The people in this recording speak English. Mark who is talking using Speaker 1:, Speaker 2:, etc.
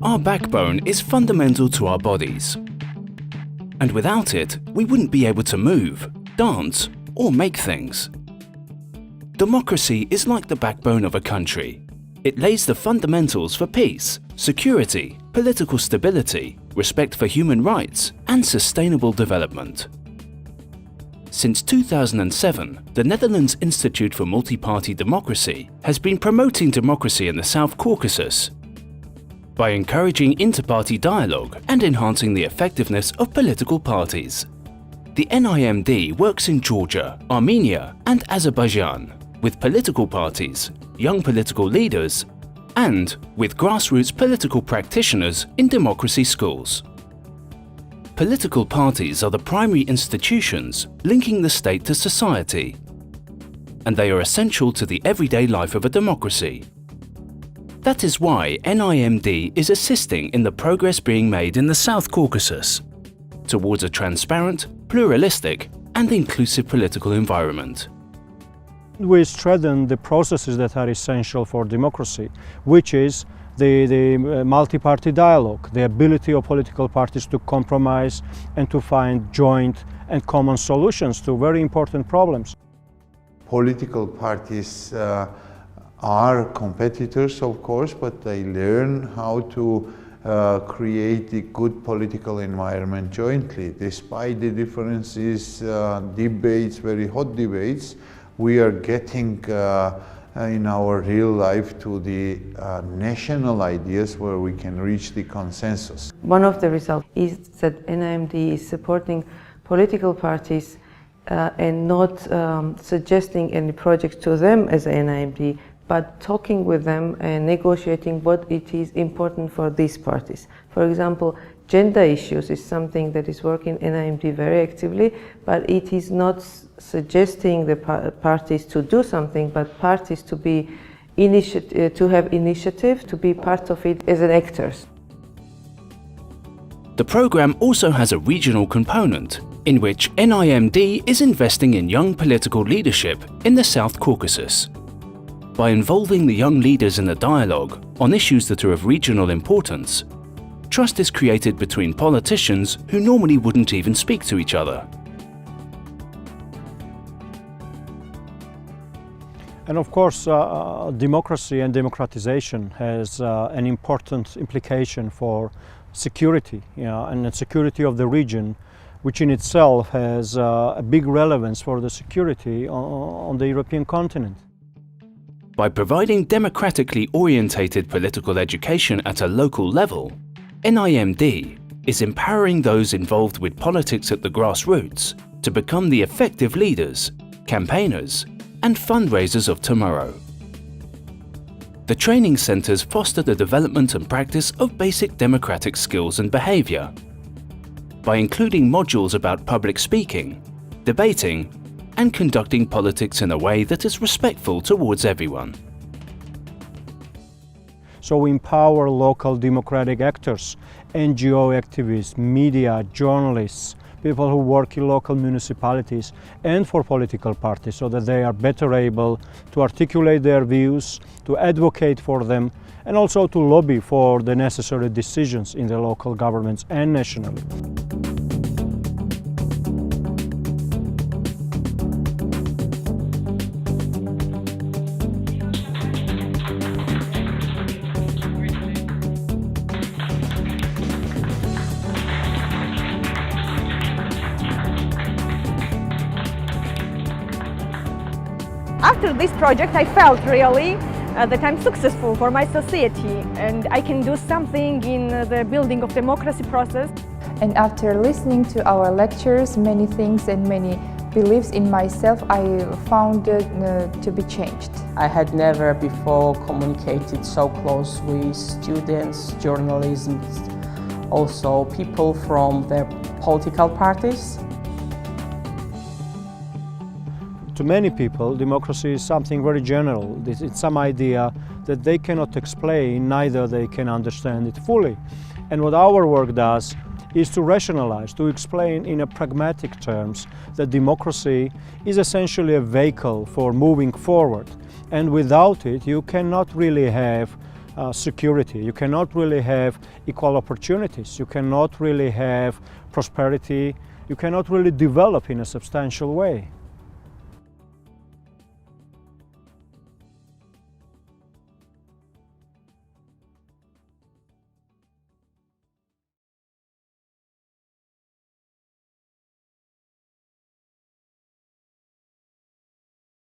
Speaker 1: Our backbone is fundamental to our bodies. And without it, we wouldn't be able to move, dance, or make things. Democracy is like the backbone of a country. It lays the fundamentals for peace, security, political stability, respect for human rights, and sustainable development. Since 2007, the Netherlands Institute for Multi-Party Democracy has been promoting democracy in the South Caucasus by encouraging inter-party dialogue and enhancing the effectiveness of political parties. The NIMD works in Georgia, Armenia, and Azerbaijan with political parties, young political leaders, and with grassroots political practitioners in democracy schools. Political parties are the primary institutions linking the state to society, and they are essential to the everyday life of a democracy. That is why NIMD is assisting in the progress being made in the South Caucasus towards a transparent, pluralistic, and inclusive political environment.
Speaker 2: We strengthen the processes that are essential for democracy, which is the multi-party dialogue, the ability of political parties to compromise and to find joint and common solutions to very important problems.
Speaker 3: Political parties are competitors, of course, but they learn how to create a good political environment jointly. Despite the differences, debates, very hot debates, we are getting in our real life to the national ideas where we can reach the consensus.
Speaker 4: One of the results is that NIMD is supporting political parties and not suggesting any projects to them as NIMD, but talking with them and negotiating what it is important for these parties. For example, gender issues is something that is working in NIMD very actively, but it is not suggesting the parties to do something, but parties to be to have initiative, to be part of it as an actors.
Speaker 1: The program also has a regional component in which NIMD is investing in young political leadership in the South Caucasus. By involving the young leaders in the dialogue on issues that are of regional importance, trust is created between politicians who normally wouldn't even speak to each other.
Speaker 2: And of course, democracy and democratization has an important implication for security, and the security of the region, which in itself has a big relevance for the security on the European continent.
Speaker 1: By providing democratically orientated political education at a local level, NIMD is empowering those involved with politics at the grassroots to become the effective leaders, campaigners, and fundraisers of tomorrow. The training centers foster the development and practice of basic democratic skills and behavior by including modules about public speaking, debating, and conducting politics in a way that is respectful towards everyone.
Speaker 2: So we empower local democratic actors, NGO activists, media, journalists, people who work in local municipalities, and for political parties, so that they are better able to articulate their views, to advocate for them, and also to lobby for the necessary decisions in the local governments and nationally.
Speaker 5: After this project, I felt really that I'm successful for my society and I can do something in the building of democracy process.
Speaker 6: And after listening to our lectures, many things and many beliefs in myself, I found to be changed.
Speaker 7: I had never before communicated so close with students, journalists, also people from their political parties.
Speaker 2: To many people, democracy is something very general. It's some idea that they cannot explain, neither they can understand it fully. And what our work does is to rationalize, to explain in a pragmatic terms that democracy is essentially a vehicle for moving forward. And without it, you cannot really have security. You cannot really have equal opportunities. You cannot really have prosperity. You cannot really develop in a substantial way.